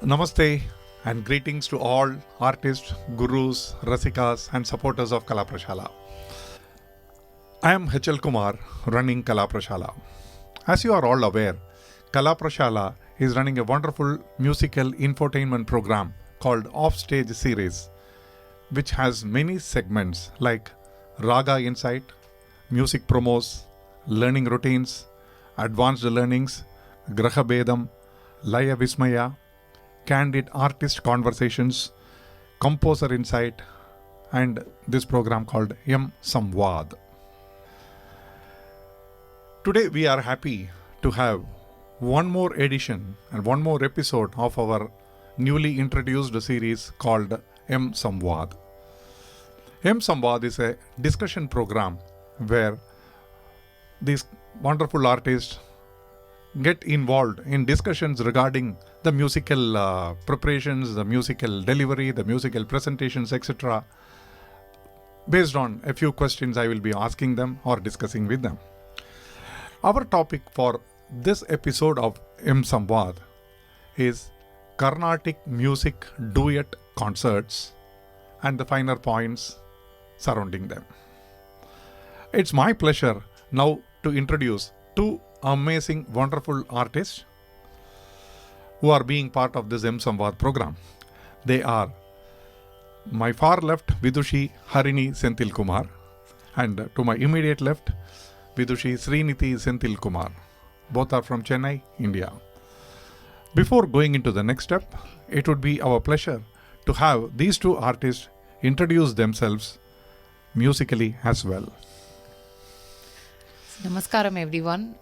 Namaste and greetings to all artists, gurus, rasikas and supporters of Prashala. I am Kumar running Prashala. As you are all aware, Prashala is running a wonderful musical infotainment program called Offstage Series, which has many segments like Raga Insight, music promos, learning routines, advanced learnings, Graha Bedam, Laya Vismaya, candid artist conversations, composer insight, and this program called mSamvaad. Today we are happy to have one more edition and one more episode of our newly introduced series called mSamvaad. mSamvaad is a discussion program where these wonderful artists get involved in discussions regarding the musical preparations, the musical delivery, the musical presentations, etc. Based on a few questions I will be asking them or discussing with them. Our topic for this episode of mSamvaad is Carnatic music duet concerts and the finer points surrounding them. It's my pleasure now to introduce two amazing, wonderful artists who are being part of this mSamvaad program. They are my far left Vidushi Harini Senthilkumar, and to my immediate left Vidushi Srinidhi Senthilkumar. Both are from Chennai, India. Before going into the next step, it would be our pleasure to have these two artists introduce themselves musically as well. Namaskaram everyone.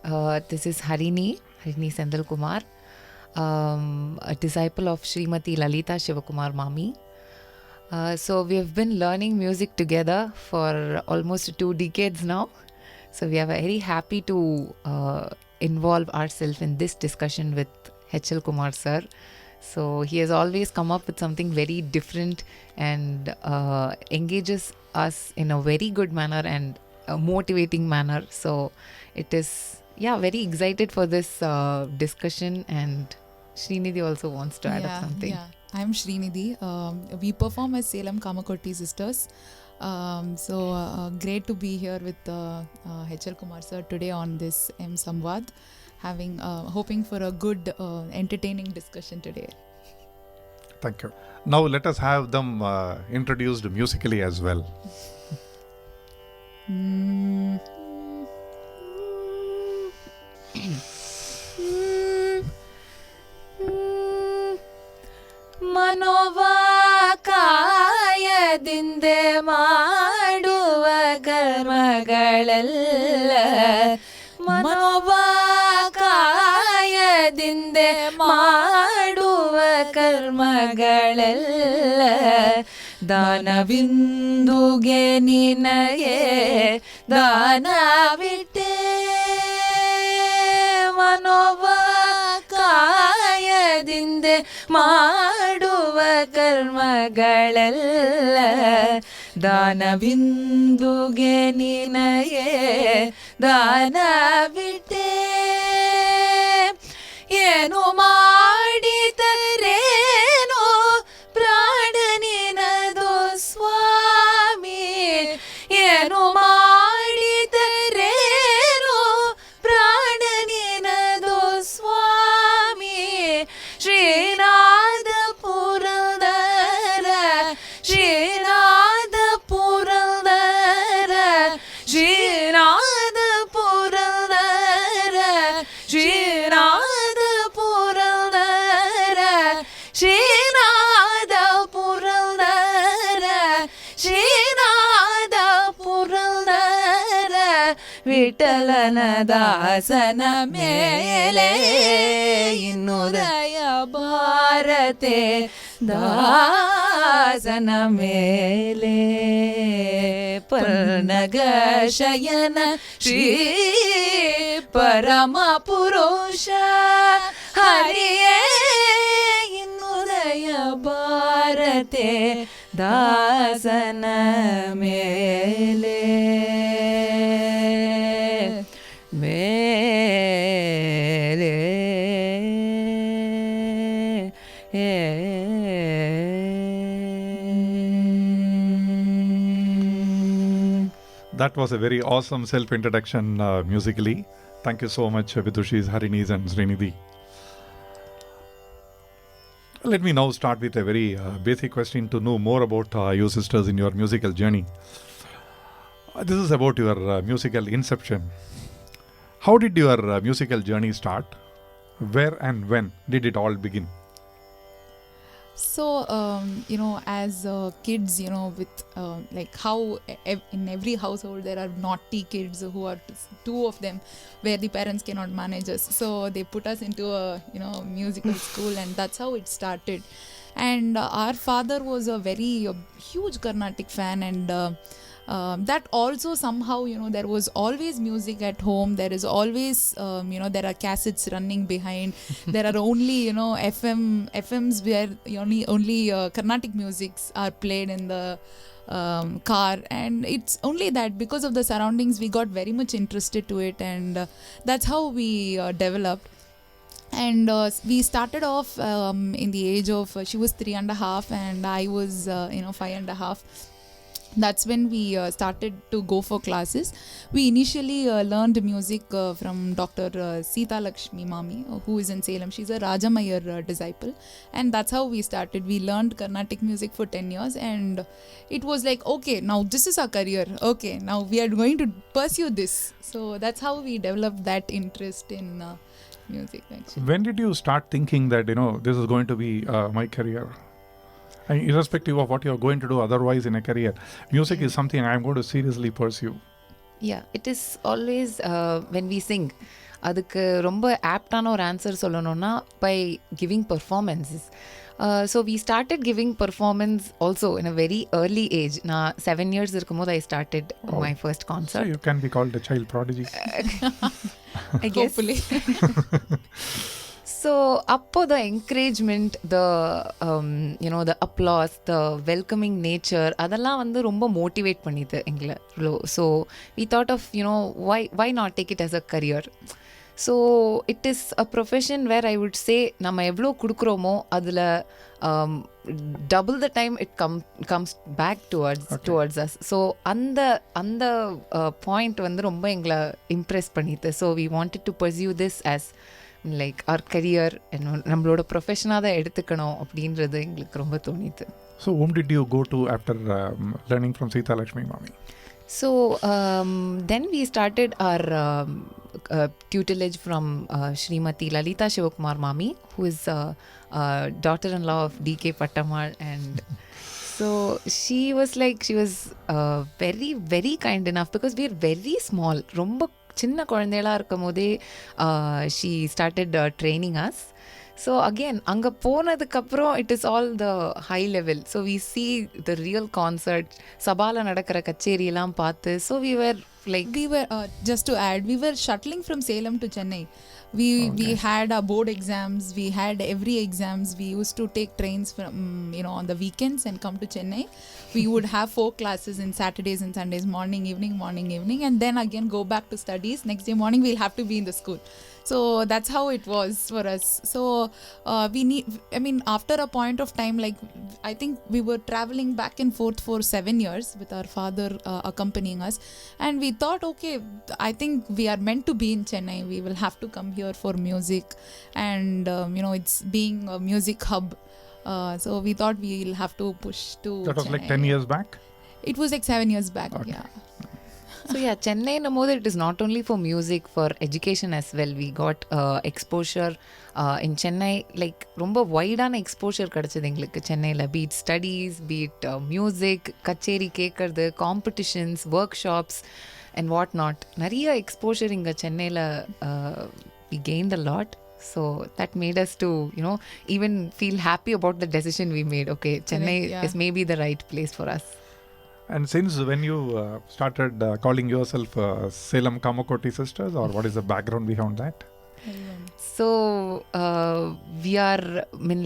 This is Harini Senthilkumar, a disciple of Srimati Lalita Shivakumar Mami. So we have been learning music together for almost 2 decades now. So we are very happy to involve ourselves in this discussion with H.L. Kumar sir. So he has always come up with something very different and engages us in a very good manner and a motivating manner. So it is, very excited for this discussion, and Srinidhi also wants to add up something. Yeah, I'm Srinidhi. We perform as Salem Kamakotti Sisters. So great to be here with H.L. Kumar sir today on this mSamvaad, hoping for a good entertaining discussion today. Thank you. Now let us have them introduced musically as well. ಮನೋವಾಕಾಯದಿಂದೆ ಮಾಡುವ ಕರ್ಮಗಳೆಲ್ಲ ಮನೋವಾಕಾಯದಿಂದೆ ಮಾಡುವ ಕರ್ಮಗಳೆಲ್ಲ ದಾನವಿಂದುಗೆ ನಿನಗೆ ದಾನವಿಟ್ಟೆ ಮನೋವಾಕಾಯದಿಂದೆ ಮಾಡುವ ಕರ್ಮಗಳೆಲ್ಲ ದಾನವಿಂದುಗೆ ನಿನಗೆ ದಾನವಿಟ್ಟೆ ಏನು ಮಾಡಿದರೇನೋ ಪ್ರಾಣ ನಿನದು ಸ್ವಾಮಿ ಏನು ಮಾಡಿದರೇನೋ ಪ್ರಾಣ ನಿನದು ಸ್ವಾಮಿ ಶ್ರೀನಾಥ ಪುರಂದರ ಶ್ರೀನಾಥ ಪುರಂದರ ಶ್ರೀನಾಥ ಶ್ರೀನಾದ ಪುರಂದರ ಶ್ರೀನಾದ ಪುರಂದರ ವಿಠಲನ ದಾಸನ ಮೇಲೆ ಇನ್ನುದಯ ಭಾರತೆ ದಾಸನ ಮೇಲೆ ಪನ್ನಗ ಶಯನ ಶ್ರೀ ಪರಮ ಪುರುಷ ಹರಿಯೇ ಇನ್ನುದಯ ಭಾರತೆ ದಾಸನ ಮೇಲೆ ಮೇಲೆ That was a very awesome self-introduction musically. Thank you so much, Vidushis, Harinis and Srinidhi. Let me now start with a very basic question to know more about you sisters in your musical journey. This is about your musical inception. How did your musical journey start? Where and when did it all begin? So, as kids, with like how in every household there are naughty kids who are two of them where the parents cannot manage us. So they put us into a, musical school, and that's how it started. And our father was a very huge Carnatic fan, and that also somehow, there was always music at home. There is always, there are cassettes running behind. There are only, FMs where only Carnatic musics are played in the car. And it's only that because of the surroundings, we got very much interested to it. And that's how we developed. And we started off in the age of, she was 3.5 and I was, 5.5. That's when we started to go for classes. We initially learned music from Dr. Sita Lakshmi Mami, who is in Salem. She's a Rajamayar disciple, and that's how we started. We learned Carnatic music for 10 years, and it was like, okay, now this is our career. Okay, now we are going to pursue this. So that's how we developed that interest in music, actually. When did you start thinking that, this is going to be my career? And irrespective of what you're going to do otherwise in a career, music is something I'm going to seriously pursue. Yeah, it is always when we sing. அதுக்கு ரொம்ப ஆப்டான ஒரு answer சொல்லணும்னா by giving performances. So we started giving performance also in a very early age. நான் 7 years இருக்கும்போது I started my first concert. You can be called a child prodigy. I guess. Hopefully. So, appo the encouragement, the the applause, the welcoming nature, adella vandu romba motivate pannidhu engla. So we thought of, why not take it as a career? So it is a profession where I would say nama evlo kudukromo adula double the time it comes back towards us. So அந்த point வந்து ரொம்ப எங்களை Impress பண்ணிது. So we wanted to pursue this as like our career, நம்மளோட ப்ரொஃபஷனாக தான் எடுத்துக்கணும் அப்படின்றது எங்களுக்கு ரொம்ப தோணிது. So whom did you go to after learning from Sita Lakshmi Mami? So then we started our tutelage from Srimati Lalita Shivakumar Mami, who is daughter-in-law of D.K. Pattamal. And so she was very, very kind enough because we are very small. ரொம்ப சின்ன குழந்தைகளாக இருக்கும் போதே she started training us. So again அங்கே போனதுக்கப்புறம் it is all the high level. So we see the real concert, சபாவில் நடக்கிற கச்சேரியெல்லாம் பார்த்து. ஸோ we were just to add, we were shuttling from Salem to Chennai. We had our board exams, we had every exams. We used to take trains from on the weekends and come to Chennai. We would have 4 classes in Saturdays and Sundays, morning evening, and then again go back to studies. Next day morning we'll have to be in the school. So that's how it was for us. So after a point of time, like I think we were traveling back and forth for 7 years with our father accompanying us, and we thought, okay, I think we are meant to be in Chennai. We will have to come here for music, and it's being a music hub. So we thought we'll have to push to That was Chennai. like 10 years back? It was like 7 years back. Okay. Yeah. So yeah, Chennai Namodar, it is not only for music, for education as well. We got exposure in Chennai, like ரொம்ப வைடான exposure கிடச்சிது எங்களுக்கு சென்னையில். Beat studies, beat music, கச்சேரி கேட்கறது, competitions, work shops and what not. நிறைய exposure இங்கே சென்னையில் we gained a lot. So that made us to, even feel happy about the decision we made. Okay, Chennai is maybe the right place for us. And since when you started calling yourself Salem Kamakoti Sisters, or what is the background behind that? So we are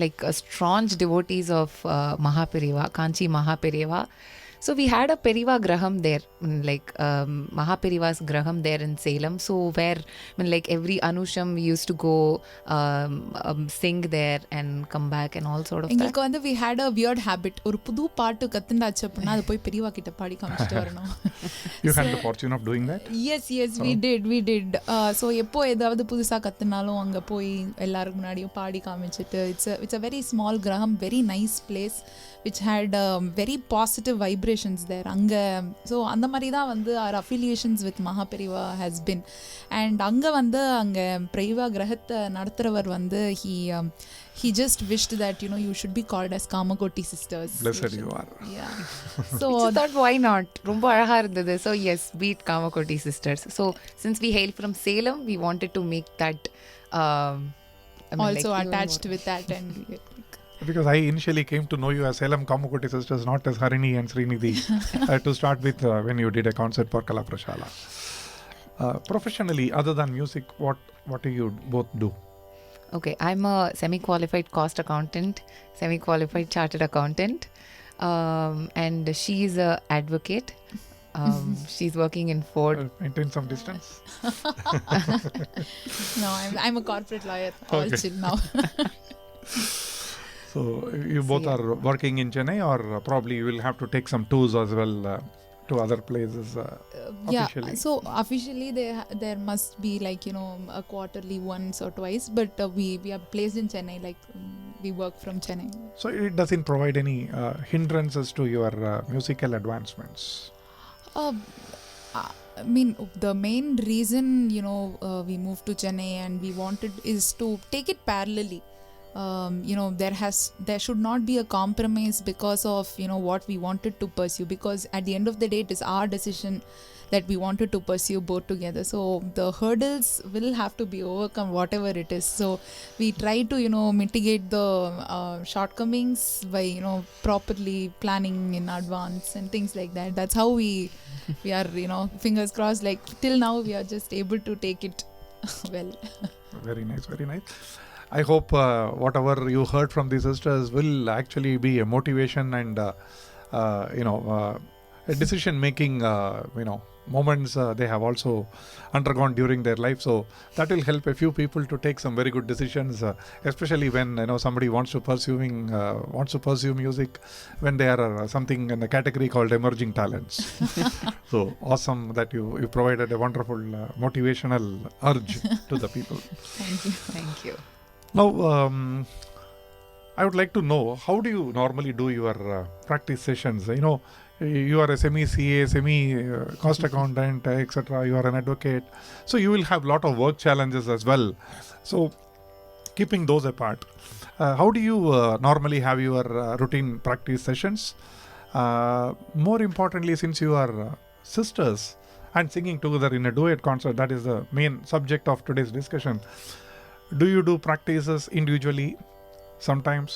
like a staunch devotees of Mahaperiva, Kanchi Mahaperiva. So we had a Periva Graham there, like Mahaperiva's Graham there in Salem. So where like every Anusham we used to go sing there and come back and all sort of எங்களுக்கு that. வந்து we had a weird habit. ஒரு புது பாட்டு கத்துண்டாச்சு அப்படின்னா அது போய் பெரியவா கிட்ட பாடி காமிச்சிட்டு வரணும். You had the fortune of doing that? Yes, we did. So எப்போ ஏதாவது புதுசா கத்துனாலும் அங்க போய் எல்லாரும் முன்னாடியும் பாடி காமிச்சிட்டு, it's a very small Graham, very nice place which had very positive vibrations there. அங்க ஸோ அந்த மாதிரி தான் வந்து our affiliations with Mahaperiva has been. And அங்க வந்து அங்க பெரியவா கிரகத்தை நடத்துறவர் வந்து he just wished that you should be called as Kamakoti Sisters. Blessed you are. Yeah. So thought why not? ரொம்ப அழகா இருந்தது. So yes, beat Kamakoti Sisters. So since we hail from Salem, we wanted to make that also attached with that. And because I initially came to know you as Salem Kamakoti Sisters, not as Harini and Srinidhi, to start with when you did a concert for Kala Prashala. Professionally, other than music, what do you both do? Okay, I'm a semi-qualified cost accountant, semi-qualified chartered accountant, and she's a advocate. She's working in Ford. Maintain some distance. No, I'm a corporate lawyer. All chill now. So you both are working in Chennai, or probably you will have to take some tours as well to other places officially? Yeah, so officially there must be like a quarterly once or twice, but we are placed in Chennai, like we work from Chennai. So it doesn't provide any hindrances to your musical advancements? I mean, the main reason we moved to Chennai and we wanted is to take it parallelly. There should not be a compromise because of what we wanted to pursue, because at the end of the day it is our decision that we wanted to pursue both together. So the hurdles will have to be overcome, whatever it is. So we try to mitigate the shortcomings by properly planning in advance and things like that. That's how we are fingers crossed, like till now we are just able to take it well. Very nice, very nice. I hope whatever you heard from the sisters will actually be a motivation and a decision making moments they have also undergone during their life. So that will help a few people to take some very good decisions, especially when somebody wants to pursue music, when they are something in the category called emerging talents. So awesome that you provided a wonderful motivational urge to the people. Thank you. Now, I would like to know, how do you normally do your practice sessions? You are a semi-CA, semi-cost accountant, etc. You are an advocate. So you will have a lot of work challenges as well. So keeping those apart, how do you normally have your routine practice sessions? More importantly, since you are sisters and singing together in a duet concert, that is the main subject of today's discussion. Do you do practices individually sometimes,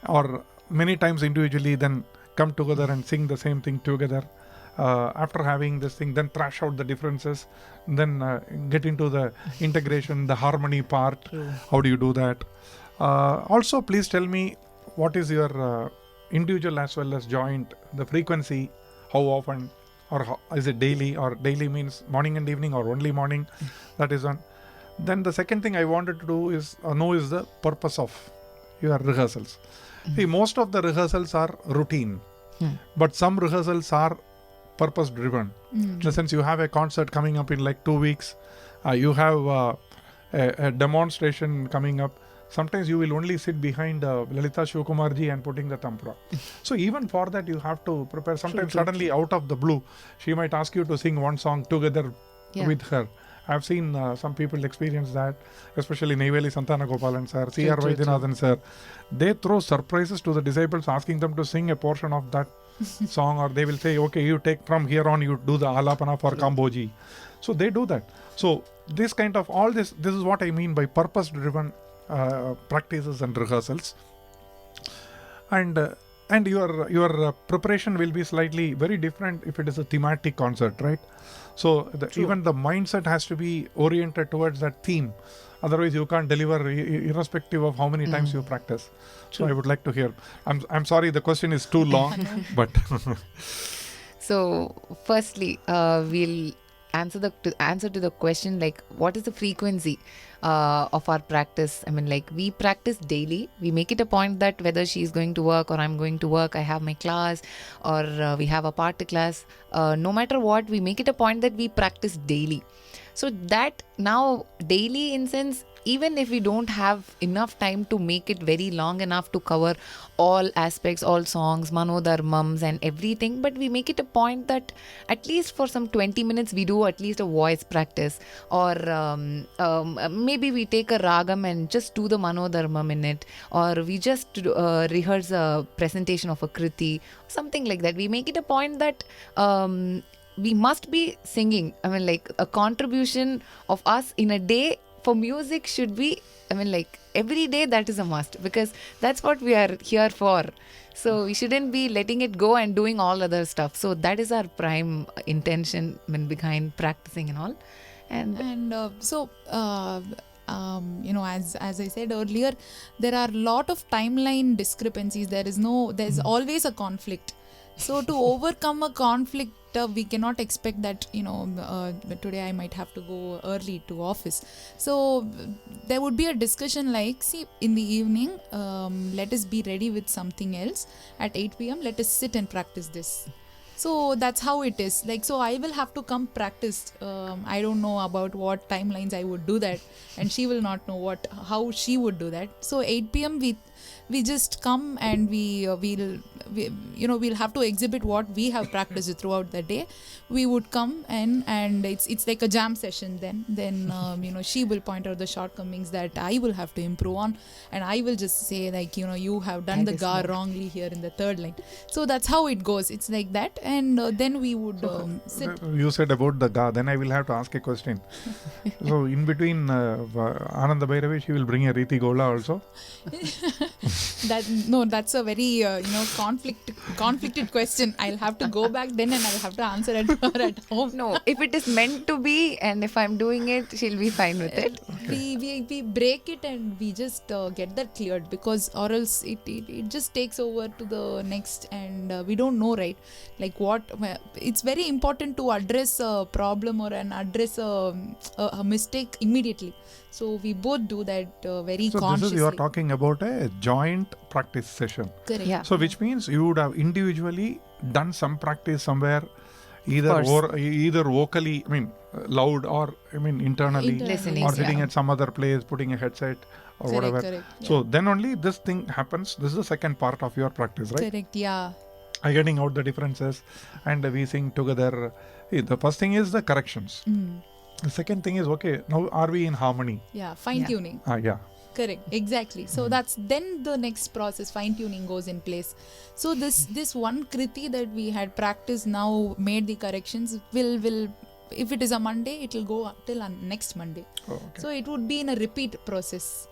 or many times individually, then come together and sing the same thing together? After having this thing, then thrash out the differences, then get into the integration, the harmony part. How do you do that? Also, please tell me, what is your individual as well as joint, the frequency, how often, or is it daily, or daily means morning and evening, or only morning? That is one. Then the second thing I wanted to do is know is the purpose of your rehearsals. See, most of the rehearsals are routine, but some rehearsals are purpose driven. In the sense, you have a concert coming up in like 2 weeks, you have a demonstration coming up, sometimes you will only sit behind Lalita Shivakumarji and putting the tampura. So even for that you have to prepare. Sometimes suddenly out of the blue, she might ask you to sing one song together with her. I've seen some people experience that, especially Neyveli Santana Gopalan sir, C.R. Vaidyanathan sir. They throw surprises to the disciples, asking them to sing a portion of that song, or they will say, okay, you take from here on, you do the alapana for Kamboji. So they do that. So this kind of all this is what I mean by purpose driven practices and rehearsals. And your preparation will be slightly very different if it is a thematic concert, right? So even the mindset has to be oriented towards that theme. Otherwise you can't deliver irrespective of how many times you practice. So I would like to hear. I'm sorry the question is too long, but So firstly, we'll answer to the question, like what is the frequency of our practice. I mean, like we practice daily. We make it a point that whether she's going to work or I'm going to work, I have my class or we have a part class, no matter what, we make it a point that we practice daily. So that now daily, in sense, even if we don't have enough time to make it very long enough to cover all aspects, all songs, manodharmams and everything, but we make it a point that at least for some 20 minutes we do at least a voice practice, or maybe we take a ragam and just do the manodharmam in it, or we just rehearse a presentation of a kriti, something like that. We make it a point that we must be singing. I mean, like a contribution of us in a day for music should be, I mean, like every day that is a must, because that's what we are here for. So we shouldn't be letting it go and doing all other stuff. So that is our prime intention, I mean, behind practicing and all. And as I said earlier, there are a lot of timeline discrepancies. There's always a conflict. So to overcome a conflict, we cannot expect that, today I might have to go early to office. So there would be a discussion like, see, in the evening, let us be ready with something else. At 8 p.m., let us sit and practice this. So that's how it is. Like, so I will have to come practice. I don't know about what timelines I would do that, and she will not know how she would do that. So 8 p.m. we just come and we'll have to exhibit what we have practiced throughout the day. We would come and it's like a jam session. Then she will point out the shortcomings that I will have to improve on, and I will just say, like, you have done the ga wrongly here in the third line. So that's how it goes. It's like that, and then we would sit. You said about the ga, then I will have to ask a question. So in between Ananda Bhairavi, she will bring a Riti Gola also. That's a very conflicted question. I'll have to go back then and I'll have to answer it her at home. No, if it is meant to be and if I'm doing it, she'll be fine with it. We break it and we just get that cleared, because or else it just takes over to the next, and we don't know, right? Like it's very important to address a problem or address a mistake immediately. So we both do that very consciously. You are talking about a joint practice session. Correct. Yeah. So which means you would have individually done some practice somewhere, either vocally, I mean loud, or internally, listening, or sitting at some other place, putting a headset or whatever. Correct, So then only this thing happens. This is the second part of your practice, right? Correct, yeah. Getting out the differences, and we sing together. The first thing is the corrections. The second thing is, okay, now are we in harmony? Yeah, fine tuning. Yeah. Correct, exactly. So that's then the next process, fine tuning, goes in place. So this one kriti that we had practiced, now made the corrections, will if it is a Monday, it will go till next Monday. Oh, okay. So it would be in a repeat process.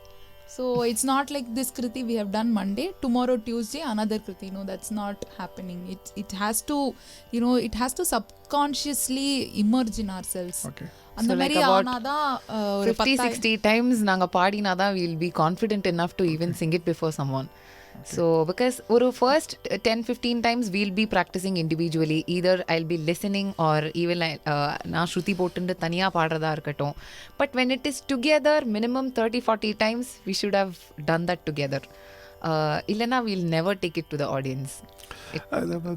So it's not like this kriti we have done Monday, tomorrow Tuesday another kriti. No, that's not happening. It has to, it has to subconsciously emerge in ourselves. Okay. So like about 50-60 times நாங்க பாடினாதான் we'll be confident enough to even sing it before someone. So because ஒரு first 10-15 times we'll be practicing individually. Either I'll be listening or even நான் ஸ்ருதி போட்டுட்டு தனியா பாடுறதா இருக்கட்டும். But when it is together, minimum 30-40 times we should have done that together. Illana, we'll never take it to the audience.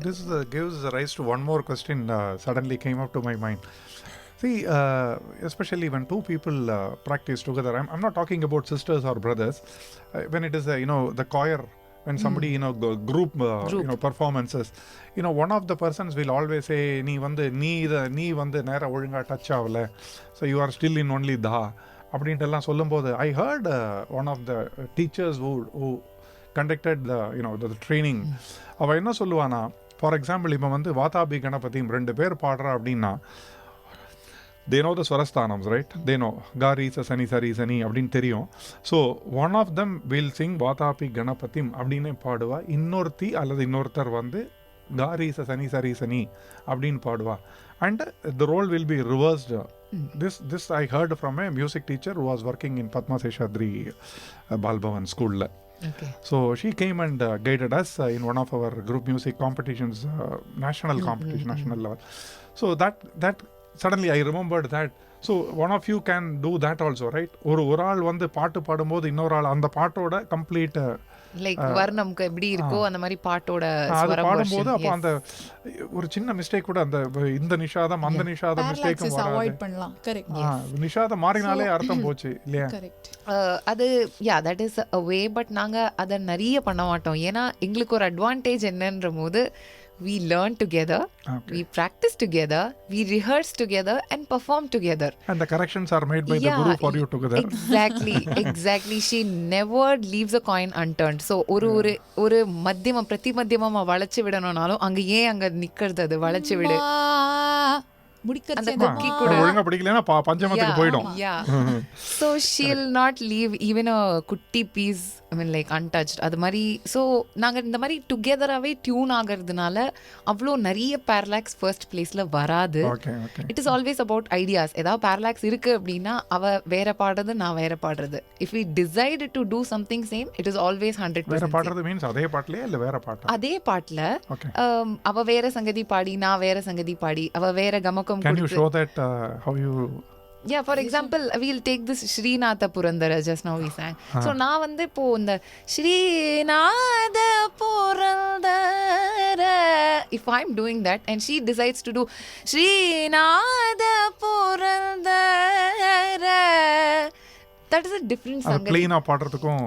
This gives rise to one more question suddenly came up to my mind. See, especially when two people practice together, I'm not talking about sisters or brothers. When it is, the choir, when somebody, group, performances, one of the persons will always say, nee vandu nera olunga touch avale, so you are still in only da. அப்படின்ட்டுலாம் சொல்லும்போது I heard one of the teachers who conducted the training, அவ என்ன சொல்லுவானா, for example இப்போ வந்து வாதாபி கணபதியும் 2 பேர் பாடுறா அப்படின்னா, they know the swarasthanams, right? They know gari sa sani sari sani அப்படின்னு தெரியும். So one of them will sing Vatapi Ganapatim அப்படின்னு பாடுவா, இன்னொருத்தி அல்லது இன்னொருத்தர் வந்து gari sa sani sari sani அப்படின்னு பாடுவா, and the role will be reversed. This I heard from a music teacher who was working in Padma Seshadri Balbhavan school. Okay. So she came and guided us in one of our group music competitions, national competition, national level. So that suddenly I remembered that. So one of you can do that also, right? ஒரு ஆள் வந்து பாட்டு பாடும்போது இன்னொரு ஆள் அந்த பாட்டோட complete like வர்ணம்க்கு எப்படி இருக்கோ அந்த மாதிரி பாட்டோட அது ஸ்வரம் பாடும்போது version. அப்போ Yes. அந்த ஒரு சின்ன மிஸ்டேக் கூட அந்த இந்த நிஷாதம் அந்த நிஷாதம் மிஸ்டேக்கும் Parallaxes avoid வராது. பண்ணலாம். Correct. நிஷாதம் மாறினாலே அர்த்தம் போச்சு இல்லையா? Correct. அது that is a way, but நாங்கள் அதை நிறைய பண்ண மாட்டோம். ஏன்னா எங்களுக்கு ஒரு அட்வான்டேஜ் என்னன்ற போது we learn together, Okay. we practice together, we rehearse together and perform together. And the corrections are made by the guru for you together. Exactly. She never leaves a coin unturned. So ஒரு மத்தியமம் பிரதி மத்தியமா வளைச்சு விடணும்னாலும் அங்க ஏன் அங்க நிக்கிறது, அது வளைச்சு விடு அந்த கொக்கி கூட ஒழுங்கா படிக்கலன்னா பஞ்சமத்துக்கு போயிடும். So she'll not leave even a குட்டி piece, I mean like untouched. அது மாதிரி ஸோ நாங்கள் இந்த மாதிரி டுகெதராகவே டியூன் ஆகிறதுனால அவ்வளோ நிறைய பேரலாக்ஸ் ஃபர்ஸ்ட் பிளேஸில் வராது. It is always about ideas. ஏதாவது பேரலாக்ஸ் இருக்கு அப்படின்னா அவ வேற பாடுறது, நான் வேற பாடுறது. If we decide to do something same, it is always 100%. வேற பாடுறது மீன்ஸ் அதே பாட்டுலயே இல்ல வேற பாட்டு? அதே பாட்டுல அவ வேற சங்கதி பாடி, நான் வேற சங்கதி பாடி, அவ வேற கமக்கம். Can you show that how you? Yeah, for example, we'll take this Srinatha Purandara, just now we sang. So நான் வந்து இப்போ இந்த Srinatha Purandara, if I'm doing that and she decides to do Srinatha Purandara, that is a different song. Plain பாடுறதுக்கும்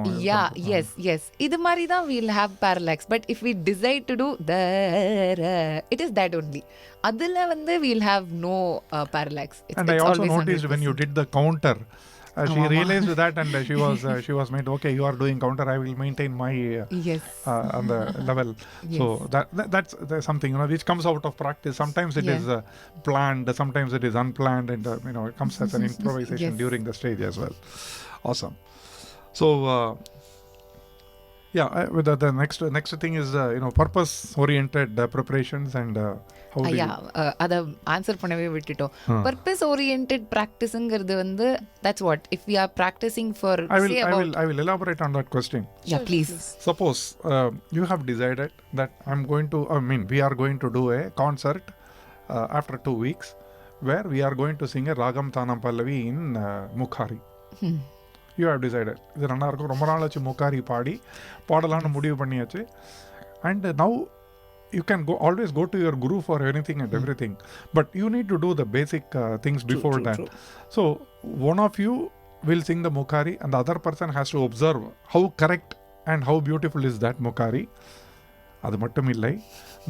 yes இது மாதிரி தான் we'll have parallax, but if we decide to do it is that only. அதுல வந்து we'll have no parallax. And I also noticed 100%. When you did the counter, she realized that and she was made, okay, you are doing counter, I will maintain my on the level. Yes. So that's something which comes out of practice. Sometimes it is planned, sometimes it is unplanned, and it comes as an improvisation during the stage as well. Awesome. So the next thing is purpose oriented preparations and how do அத answer பண்ணவே விட்டுட்டோம். Purpose oriented பிராக்டிஸ்ங்கிறது வந்து that's what if we are practicing for I will elaborate on that question. Yeah, please. Suppose you have decided that we are going to do a concert after 2 weeks where we are going to sing a Ragam Tanam Pallavi in Mukhari. You have decided இது நல்லா இருக்கும், ரொம்ப நாள் ஆச்சு முக்காரி பாடலான்னு முடிவு பண்ணியாச்சு. And now you can always go to your guru for anything and everything, but you need to do the basic things before that. So one of you will sing the Mukhari and the other person has to observe how correct and how beautiful is that Mukhari. அது மட்டும் இல்லை,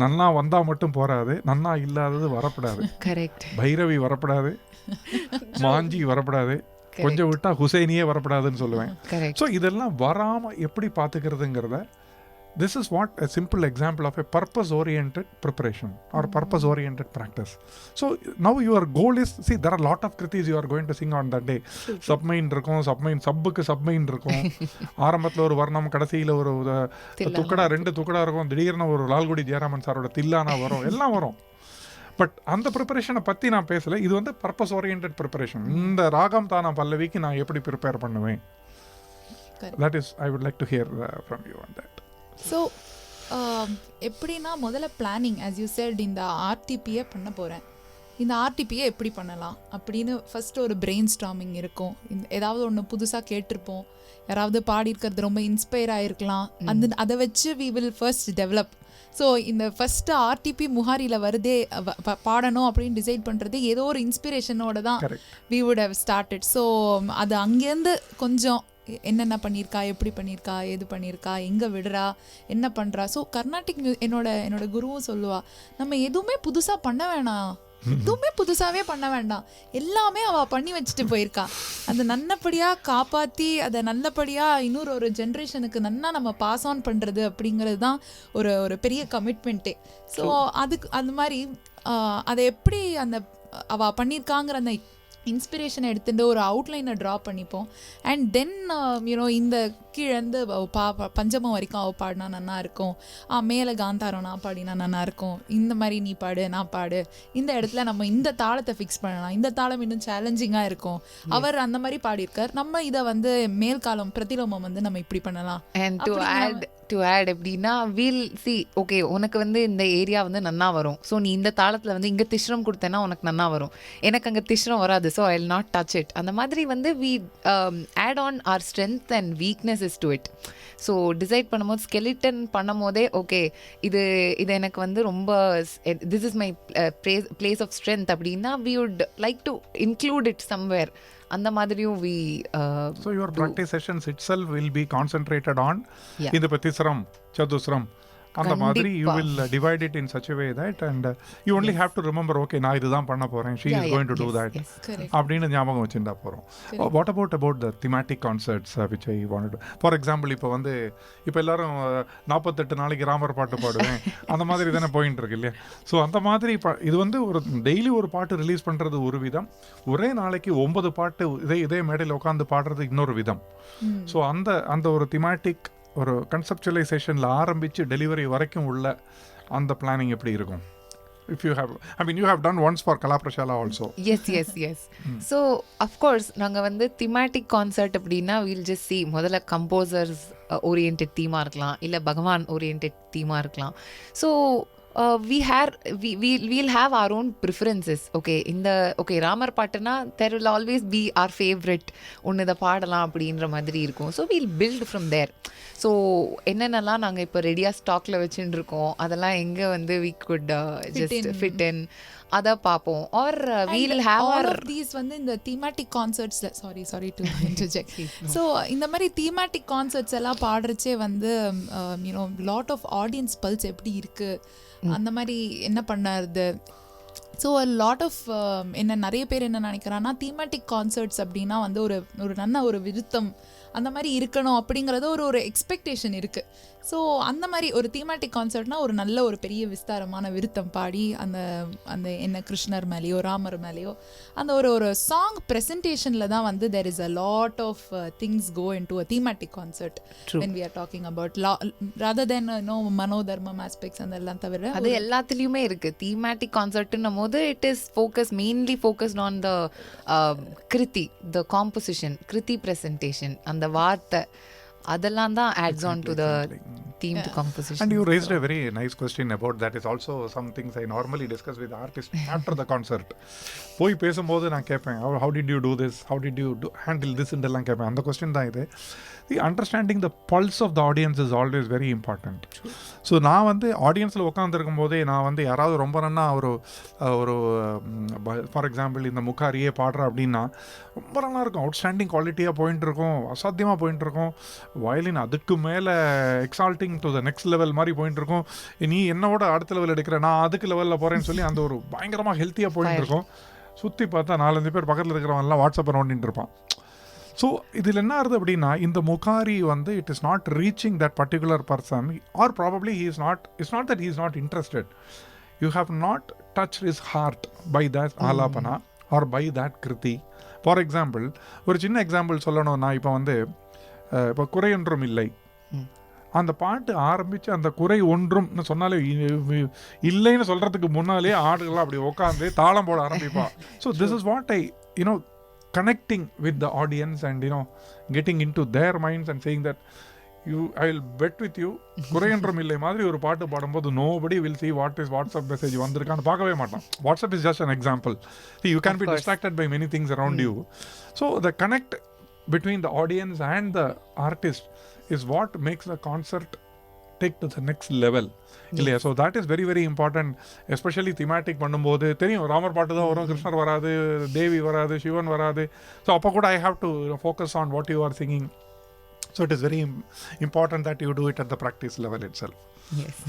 நன்னா வந்தா மட்டும் போறாது, நன்னா இல்லாதது வரப்படாது. கரெக்ட். பைரவி வரப்படாது, மாஞ்சி வரப்படாது, கொஞ்சம் விட்டா ஹுசைனியே வரப்படாதுன்னு சொல்லுவேன். ஸோ இதெல்லாம் வராம எப்படி பார்த்துக்கிறதுங்கிறத, this is what a simple example of a purpose oriented preparation or purpose oriented practice. So now your goal is, see, there are a lot of kritis you are going to sing on that day. Submain இருக்கும், சப்புக்கு சப்மைன் இருக்கும், ஆரம்பத்தில் ஒரு வர்ணம், கடைசியில் ஒரு துக்கடா 2 துக்கடா இருக்கும், திடீர்னு ஒரு லால்குடி ஜெயராமன் சாரோட தில்லானா வரும், எல்லாம் வரும். பட் அந்த ப்ரிப்பரேஷனை பற்றி நான் பேசலை. இது வந்து பர்பஸ் ஓரியன்ட் ப்ரிப்பரேஷன். இந்த ராகம் தானா பல்லவிக்கு நான் எப்படி ப்ரிப்பேர் பண்ணுவேன், that is I would like to hear from you on that. So எப்படின்னா முதல்ல பிளானிங், as you said, இந்த ஆர்டிபியை பண்ண போகிறேன், இந்த ஆர்டிபியை எப்படி பண்ணலாம் அப்படின்னு ஃபஸ்ட்டு ஒரு பிரெயின் ஸ்டாமிங் இருக்கும். ஏதாவது ஒன்று புதுசாக கேட்டிருப்போம், யாராவது பாடியிருக்கிறது ரொம்ப இன்ஸ்பயர் ஆகிருக்கலாம், அதை வச்சு we will first develop. So இந்த ஃபஸ்ட்டு ஆர்டிபி முஹாரியில் வருதே பாடணும் அப்படின்னு டிசைட் பண்ணுறது ஏதோ ஒரு இன்ஸ்பிரேஷனோட தான் we would have started. So அது அங்கேருந்து கொஞ்சம் என்னென்ன பண்ணியிருக்கா, எப்படி பண்ணியிருக்கா, எது பண்ணியிருக்கா, எங்கே விடுறா, என்ன பண்ணுறா. ஸோ கர்நாடிக் என்னோட குருவும் சொல்லுவா, நம்ம எதுவுமே புதுசாக பண்ண வேணாம், எதுவுமே புதுசாகவே பண்ண வேண்டாம், எல்லாமே அவள் பண்ணி வச்சுட்டு போயிருக்கா. அதை நல்லபடியாக காப்பாற்றி அதை நல்லபடியாக இன்னொரு ஒரு ஜென்ரேஷனுக்கு நல்லா நம்ம பாஸ் ஆன் பண்ணுறது அப்படிங்கிறது தான் ஒரு பெரிய கமிட்மெண்ட்டே. ஸோ அதுக்கு அந்த மாதிரி அதை எப்படி அந்த அவள் பண்ணியிருக்காங்கிற அந்த இன்ஸ்பிரேஷனை எடுத்துகிட்டு ஒரு அவுட்லைனை ட்ரா பண்ணிப்போம். அண்ட் தென் யூனோ இந்த கீழேருந்து பஞ்சமம் வரைக்கும் அவள் பாடினா நல்லா இருக்கும், மேலே காந்தாரம் நான் பாடினா நல்லா இருக்கும், இந்த மாதிரி நீ பாடு நான் பாடு, இந்த இடத்துல நம்ம இந்த தாளத்தை ஃபிக்ஸ் பண்ணலாம், இந்த தாளம் இன்னும் சேலஞ்சிங்காக இருக்கும், அவர் அந்த மாதிரி பாடியிருக்கார், நம்ம இதை வந்து மேல்காலம் பிரதிலோமம் வந்து நம்ம இப்படி பண்ணலாம். டு ஆட் எப்படின்னா வீல் சி ஓகே உனக்கு வந்து இந்த ஏரியா வந்து நன்னா வரும், ஸோ நீ இந்த தாளத்தில் வந்து இங்கே திஷ்ரம் கொடுத்தேன்னா உனக்கு நன்னா வரும், எனக்கு அங்கே திஷ்ரம் வராது, so I will not touch it. அந்த மாதிரி வந்து we add on our strength and weaknesses to it. So decide பண்ணும்போது ஸ்கெலிட்டன் பண்ணும் போதே ஓகே இது எனக்கு வந்து ரொம்ப this is my place of strength அப்படின்னா we would like to include it somewhere. அந்த மாதிரியும் we so your practice sessions itself will be concentrated on இந்த பத்திஸ்ரம் சதுஸ்ரம் அந்த மாதிரி you will divide it in such a way that and you only have to remember okay நான் இதுதான் பண்ண போறேன், she is going to do that அப்படின்னு ஞாபகம் வச்சுட்டா போறோம். What about the thematic concerts which I wanted to, for example இப்போ வந்து இப்போ எல்லாரும் 48 நாளைக்கு ராமர் பாட்டு பாடுவேன் அந்த மாதிரி தானே போயிட்டு இருக்கு இல்லையா. ஸோ அந்த மாதிரி இது வந்து ஒரு டெய்லி ஒரு பாட்டு ரிலீஸ் பண்றது ஒரு விதம், ஒரே நாளைக்கு 9 பாட்டு இதே மேடையில் உட்காந்து பாடுறது இன்னொரு விதம். ஸோ அந்த ஒரு திமாட்டிக் ஒரு கன்செப்சுவலைசேஷனில் ஆரம்பித்து டெலிவரி வரைக்கும் உள்ள அந்த பிளானிங் எப்படி இருக்கும்? If you have, I mean you have done once for Prashala also. Yes. So of course நாங்கள் வந்து thematic concert அப்படின்னா we'll just see முதல்ல composers oriented தீமாக இருக்கலாம், இல்லை பகவான் oriented தீமாக இருக்கலாம். So we'll have our own preferences. Okay Ramar பாட்டுனா there will always be our favorite ஒன்று இதை பாடலாம் அப்படின்ற மாதிரி இருக்கும். So we'll build from there. So என்னென்னலாம் நாங்கள் இப்போ ரெடியாக ஸ்டாக்ல வச்சுட்டு இருக்கோம் அதெல்லாம் எங்கே வந்து we could just fit in அதை பார்ப்போம். Or we'll have all of these வந்து இந்த thematic concerts sorry to interject. So இந்த மாதிரி thematic concerts எல்லாம் பாடுறச்சே வந்து you know lot of audience pulse எப்படி இருக்கு, அந்த மாதிரி என்ன பண்ணாருது. ஸோ லாட் ஆஃப் நிறைய பேர் என்ன நினைக்கிறான்னா thematic concerts அப்படின்னா வந்து ஒரு நல்ல ஒரு விருத்தம் அந்த மாதிரி இருக்கணும் அப்படிங்கிறது ஒரு எக்ஸ்பெக்டேஷன் இருக்குது. ஸோ அந்த மாதிரி ஒரு thematic concertனா ஒரு நல்ல ஒரு பெரிய விஸ்தாரமான விருத்தம் பாடி அந்த என்ன கிருஷ்ணர் மேலேயோ ராமர் மேலேயோ அந்த ஒரு சாங் ப்ரெசன்டேஷனில் தான் வந்து there is a lot of things go into a thematic concert. True. When we are talking about rather than மனோதர்மம் aspects அதெல்லாம் தவிர அது எல்லாத்துலேயுமே இருக்குது. thematic concertன்னும் போது it is mainly focused on the kriti, the composition, kriti presentation, அந்த வார்த்தை அதெல்லாம் தான் adds on to the themed composition. And you raised a very nice question about that. Is also some things I normally discuss with the artist after the concert. போய் பேசும்போது நான் கேட்பேன், how did you do this, how did you handle this எல்லாம் கேட்பேன். அந்த question தான் இது. The understanding the pulse of the audience is always very important. So நான் வந்து ஆடியன்ஸில் உட்காந்துருக்கும் போதே நான் வந்து யாராவது ரொம்ப நன்னா ஒரு ஃபார் எக்ஸாம்பிள் இந்த முக்காரியே பாடுறா அப்படின்னா ரொம்ப நல்லா இருக்கும், அவுட்ஸ்டாண்டிங் குவாலிட்டியாக போயிட்டு இருக்கும், அசாத்தியமாக போயிட்டு இருக்கும், வயலின் அதுக்கு மேலே exalting to the next level மாதிரி போயிட்டு இருக்கும், நீ என்னோட அடுத்த லெவல் எடுக்கிற நான் அதுக்கு லெவலில் போகிறேன்னு சொல்லி அந்த ஒரு பயங்கரமாக ஹெல்த்தியாக போயிட்டு இருக்கும். சுற்றி பார்த்தா 4-5 பேர் பக்கத்தில் இருக்கிறவங்கலாம் வாட்ஸ்அப்பை நோண்டிட்டு இருப்பான். ஸோ இதில் என்ன ஆகுது அப்படின்னா இந்த முகாரி வந்து it is not reaching that particular person or probably it's not that he is not interested. You have not touch his heart by that alapana or by that kriti. For example ஒரு சின்ன எக்ஸாம்பிள் சொல்லணும்னா இப்போ குறையொன்றும் இல்லை அந்த பாட்டு ஆரம்பித்து அந்த குறை ஒன்றும்னு சொன்னாலே இல்லைன்னு சொல்கிறதுக்கு முன்னாலே ஆடுகள்லாம் அப்படி உட்காந்து தாளம் போட ஆரம்பிப்பா. So this is what I connecting with the audience and getting into their minds and saying that I'll bet with you, குறையன்றம் இல்லை மாதிரி ஒரு பாட்டு பாடும்போது nobody will see what is WhatsApp message வந்திருக்கான்னு பார்க்கவே மாட்டான். WhatsApp is just an example. See, you can Of be course. distracted by many things around you. So the connect between the audience and the artist is what makes the concert take to the next level. இல்லையா? So that is very very important. Especially thematic பண்ணும்போது தெரியும் ராமர் பாட்டு தான் வரும், கிருஷ்ணர் வராது, தேவி வராது, சிவன் வராது. ஸோ அப்போ கூட I have to focus on what you are singing. So it is very important that you do it at the practice level itself. Yes.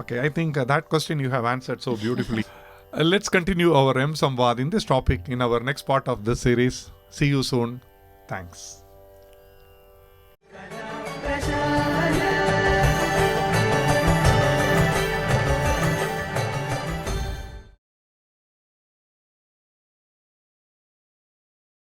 Okay, I think that question you have answered so beautifully. Let's continue our mSamvaad in this topic in our next part of this series. See you soon. Thanks.